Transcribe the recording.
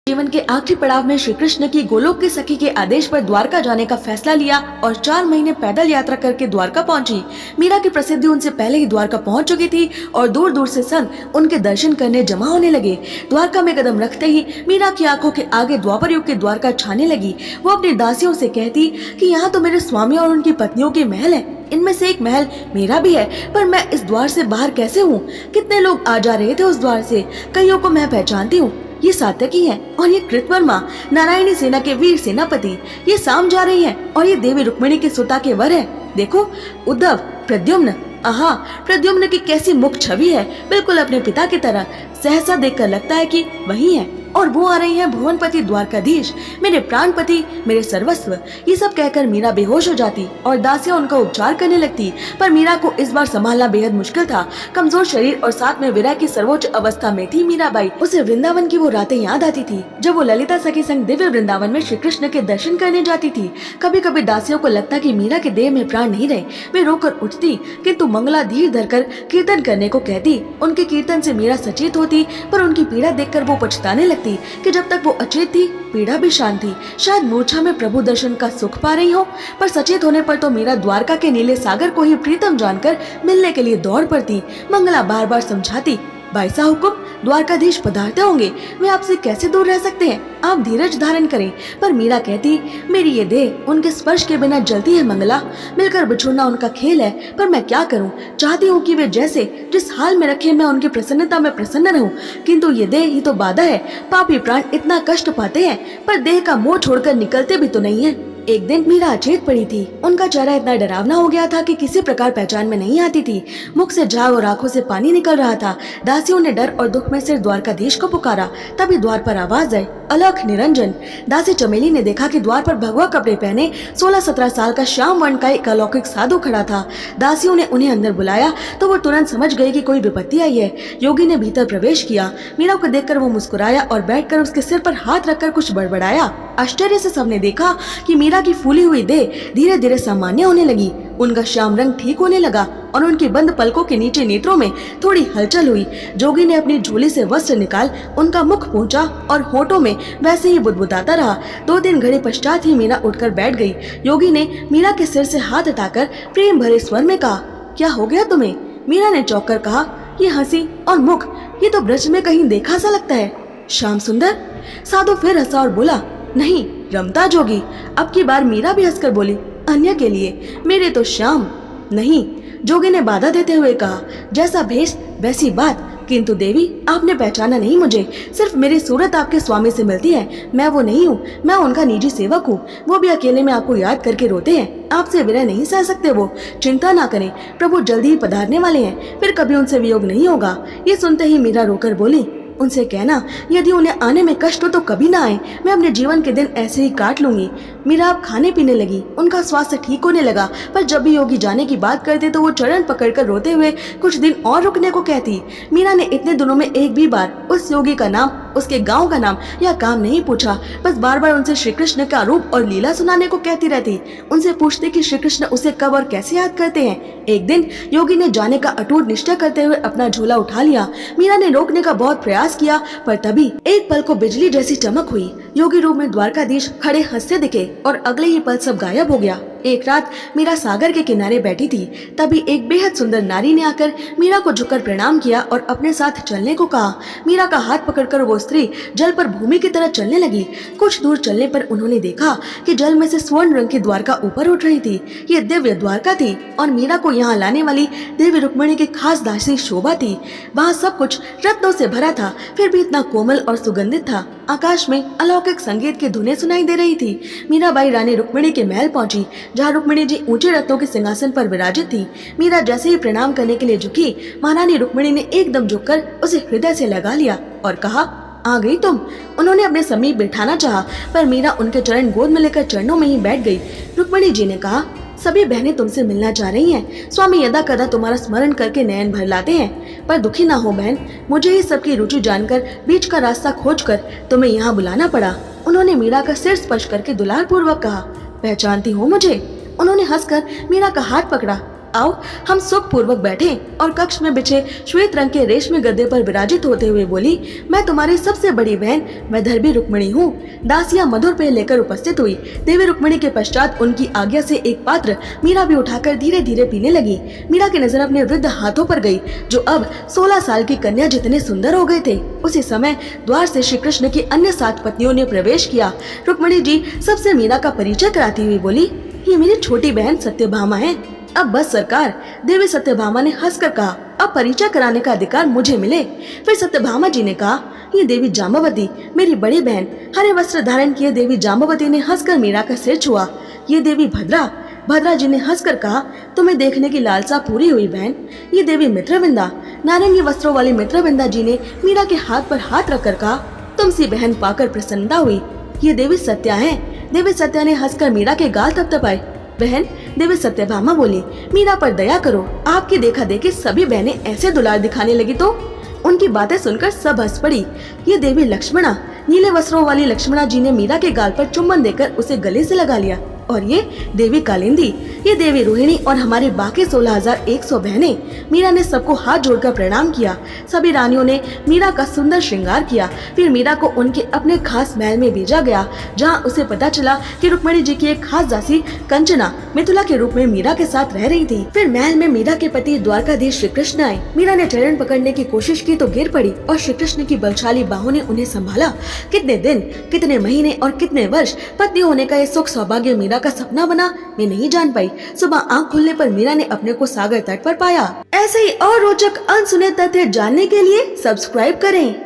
जीवन के आखिरी पड़ाव में श्री कृष्ण की गोलोक की सखी के आदेश पर द्वारका जाने का फैसला लिया और 4 महीने पैदल यात्रा करके द्वारका पहुंची। मीरा की प्रसिद्धि उनसे पहले ही द्वारका पहुंच चुकी थी और दूर दूर से संत उनके दर्शन करने जमा होने लगे। द्वारका में कदम रखते ही मीरा की आंखों के आगे द्वापर युग की द्वारका छाने लगी। वो अपनी दासियों से कहती कि यहाँ तो मेरे स्वामी और उनकी पत्नियों के महल है, इनमें से एक महल मेरा भी है, पर मैं इस द्वार से बाहर कैसे हूँ? कितने लोग आ जा रहे थे उस द्वार से, कईयों को मैं पहचानती हूँ। ये सात्यकी है और ये कृतवर्मा नारायणी सेना के वीर सेनापति, ये साम जा रही हैं और ये देवी रुक्मिणी की सुता के वर है। देखो उद्धव, प्रद्युम्न, आहा, प्रद्युम्न की कैसी मुख छवि है, बिल्कुल अपने पिता की तरह। सहसा देखकर लगता है कि वही है। और वो आ रही हैं भुवनपति द्वारकाधीश, मेरे प्राणपति, मेरे सर्वस्व। ये सब कहकर मीरा बेहोश हो जाती और दासियां उनका उपचार करने लगती। पर मीरा को इस बार संभालना बेहद मुश्किल था। कमजोर शरीर और साथ में विरह की सर्वोच्च अवस्था में थी मीराबाई। उसे वृंदावन की वो रातें याद आती थी जब वो ललिता सखी संग दिव्य वृंदावन में श्री कृष्ण के दर्शन करने जाती थी। कभी कभी दासियों को लगता कि मीरा के देह में प्राण नहीं रहे। वे रोकर उठती, किंतु मंगला धीर धरकर कीर्तन करने को कहती। उनके कीर्तन से मीरा सचेत होती, पर उनकी पीड़ा देखकर वो पछताने लगती कि जब तक वो अचेत थी पीड़ा भी शांत थी। शायद मूर्छा में प्रभु दर्शन का सुख पा रही हो। पर सचेत होने पर तो मीरा द्वारका के नीले सागर को ही प्रीतम जानकर मिलने के लिए दौड़ पड़ती। मंगला बार बार समझाती, भाई साहब हुकुम, द्वारकाधीश पधारते होंगे, वे आपसे कैसे दूर रह सकते हैं, आप धीरज धारण करें। पर मीरा कहती, मेरी ये देह उनके स्पर्श के बिना जलती है मंगला, मिलकर बिछुड़ना उनका खेल है, पर मैं क्या करूं? चाहती हूँ कि वे जैसे जिस हाल में रखे मैं उनकी प्रसन्नता में प्रसन्न रहूं, किंतु ये देह ही तो बाधा है। पापी प्राण इतना कष्ट पाते हैं पर देह का मोह छोड़कर निकलते भी तो नहीं है। एक दिन मीरा अचेत पड़ी थी। उनका चेहरा इतना डरावना हो गया था कि किसी प्रकार पहचान में नहीं आती थी। मुख से झाग और आंखों से पानी निकल रहा था। दासियों ने डर और दुख में सिर द्वारकाधीश को पुकारा। तभी द्वार पर आवाज आई, अलख निरंजन। दासी चमेली ने देखा कि द्वार पर भगवा कपड़े पहने 16-17 साल का श्याम वर्ण का एक अलौकिक साधु खड़ा था। दासियों ने उन्हें अंदर बुलाया तो वो तुरंत समझ गई कि कोई विपत्ति आई है। योगी ने भीतर प्रवेश किया। मीरा को देखकर वो मुस्कुराया और बैठकर उसके सिर पर हाथ रखकर कुछ बड़बड़ाया। आश्चर्य से सबने देखा कि मीरा की फूली हुई देह धीरे धीरे सामान्य होने लगी। उनका श्याम रंग ठीक होने लगा और उनकी बंद पलकों के नीचे नेत्रों में थोड़ी हलचल हुई। जोगी ने अपनी झोली से वस्त्र निकाल उनका मुख पोंछा और होठों में वैसे ही बुदबुदाता रहा। 2-3 घड़ी पश्चात ही मीरा उठकर बैठ गई। योगी ने मीरा के सिर से हाथ हटाकर प्रेम भरे स्वर में कहा, क्या हो गया तुम्हें? मीरा ने चौंक कर कहा, ये हंसी और मुख, ये तो ब्रज में कहीं देखा सा लगता है। श्याम सुंदर? साधु फिर हंसा और बोला, नहीं रमता जोगी। अब की बार मीरा भी हंसकर बोली, अन्य के लिए, मेरे तो श्याम नहीं। जोगी ने बाधा देते हुए कहा, जैसा भेष वैसी बात, किंतु देवी आपने पहचाना नहीं मुझे। सिर्फ मेरी सूरत आपके स्वामी से मिलती है, मैं वो नहीं हूँ, मैं उनका निजी सेवक हूँ। वो भी अकेले में आपको याद करके रोते हैं। आपसे विरह नहीं सह सकते वो। चिंता ना करें, प्रभु जल्दी ही पधारने वाले हैं, फिर कभी उनसे वियोग नहीं होगा। ये सुनते ही मीरा रोकर बोली, उनसे कहना यदि उन्हें आने में कष्ट हो तो कभी ना आए, मैं अपने जीवन के दिन ऐसे ही काट लूंगी। मीरा अब खाने पीने लगी। उनका स्वास्थ्य ठीक होने लगा, पर जब भी योगी जाने की बात करते तो वो चरण पकड़कर रोते हुए कुछ दिन और रुकने को कहती। मीरा ने इतने दिनों में एक भी बार उस योगी का नाम, उसके गांव का नाम या काम नहीं पूछा। बस बार बार उनसे श्री कृष्ण का रूप और लीला सुनाने को कहती रहती। उनसे पूछती कि श्री कृष्ण उसे कब और कैसे याद करते हैं। एक दिन योगी ने जाने का अटूट निश्चय करते हुए अपना झोला उठा लिया। मीरा ने रोकने का बहुत प्रयास किया, पर तभी एक पल को बिजली जैसी चमक हुई। योगी रूप में द्वारकाधीश खड़े हंसते दिखे और अगले ही पल सब गायब हो गया। एक रात मीरा सागर के किनारे बैठी थी। तभी एक बेहद सुंदर नारी ने आकर मीरा को झुककर प्रणाम किया और अपने साथ चलने को कहा। मीरा का हाथ पकड़कर वो स्त्री जल पर भूमि की तरह चलने लगी। कुछ दूर चलने पर उन्होंने देखा कि जल में से स्वर्ण रंग की द्वारका ऊपर उठ रही थी। ये दिव्य द्वारका थी और मीरा को यहाँ लाने वाली देवी रुक्मिणी की खास दासी शोभा थी। वहाँ सब कुछ रत्नों से भरा था, फिर भी इतना कोमल और सुगंधित था। आकाश में अलौकिक संगीत की धुनें सुनाई दे रही थी। मीराबाई रानी रुक्मिणी के महल पहुंची, जहाँ रुक्मिणी जी ऊंचे रत्नों के सिंहासन पर विराजित थी। मीरा जैसे ही प्रणाम करने के लिए झुकी, महारानी रुक्मिणी ने एकदम झुककर उसे हृदय से लगा लिया और कहा, आ गई तुम। उन्होंने अपने समीप बिठाना चाहा, पर मीरा उनके चरण गोद में लेकर चरणों में ही बैठ गई। रुक्मिणी जी ने कहा, सभी बहनें तुमसे मिलना चाह रही हैं। स्वामी यदा कदा तुम्हारा स्मरण करके नयन भर लाते हैं, पर दुखी ना हो बहन, मुझे ही सबकी रुचि जानकर बीच का रास्ता खोजकर तुम्हें यहाँ बुलाना पड़ा। उन्होंने मीरा का सिर स्पर्श करके दुलार पूर्वक कहा, पहचानती हो मुझे? उन्होंने हंसकर मीरा का हाथ पकड़ा। आओ हम सुख पूर्वक बैठे और कक्ष में बिछे श्वेत रंग के रेशमी गद्दे पर विराजित होते हुए बोली, मैं तुम्हारी सबसे बड़ी बहन वैदर्भी रुक्मिणी हूँ। दासियां मधुर पेय लेकर उपस्थित हुई। देवी रुक्मिणी के पश्चात उनकी आज्ञा से एक पात्र मीरा भी उठाकर धीरे धीरे पीने लगी। मीरा की नजर अपने वृद्ध हाथों पर गई, जो अब 16 साल की कन्या जितने सुंदर हो गए थे। उसी समय द्वार से श्री कृष्ण की अन्य 7 पत्नियों ने प्रवेश किया। रुक्मिणी जी सबसे मीरा का परिचय कराती हुई बोली, ये मेरी छोटी बहन सत्यभामा है। अब बस सरकार, देवी सत्यभामा ने हंसकर कहा, अब परिचय कराने का अधिकार मुझे मिले। फिर सत्यभामा जी ने कहा, ये देवी जाम्बवती मेरी बड़ी बहन। हरे वस्त्र धारण किए देवी जाम्बवती ने हंसकर मीरा का सिर छुआ। ये देवी भद्रा। भद्रा जी ने हंसकर कहा, तुम्हें देखने की लालसा पूरी हुई बहन। ये देवी मित्रविंदा। नारंगी वस्त्रों वाली मित्रविंदा जी ने मीरा के हाथ पर हाथ रखकर कहा, तुमसी बहन पाकर प्रसन्नता हुई। ये देवी सत्या है। देवी सत्या ने हंसकर मीरा के गाल थपथपाए। बहन, देवी सत्यभामा बोली, मीरा पर दया करो। आपकी देखा देखी सभी बहनें ऐसे दुलार दिखाने लगी तो उनकी बातें सुनकर सब हंस पड़ी। ये देवी लक्ष्मणा। नीले वस्त्रों वाली लक्ष्मणा जी ने मीरा के गाल पर चुम्बन देकर उसे गले से लगा लिया। और ये देवी कालिंदी, ये देवी रोहिणी और हमारी बाकी 16,100 बहनें। मीरा ने सबको हाथ जोड़कर प्रणाम किया। सभी रानियों ने मीरा का सुंदर श्रृंगार किया। फिर मीरा को उनके अपने खास महल में भेजा गया, जहां उसे पता चला कि रुक्मिणी जी की एक खास दासी कंचना मिथिला के रूप में मीरा के साथ रह रही थी। फिर महल में मीरा के पति द्वारकाधीश श्री कृष्ण आए। मीरा ने चरण पकड़ने की कोशिश की तो गिर पड़ी और श्री कृष्ण की बलशाली बाहों ने उन्हें संभाला। कितने दिन, कितने महीने और कितने वर्ष पत्नी होने का ये सुख सौभाग्य मीरा का सपना बना, मैं नहीं जान पाई। सुबह आंख खुलने पर मीरा ने अपने को सागर तट पर पाया। ऐसे ही और रोचक अनसुने तथ्य जानने के लिए सब्सक्राइब करें।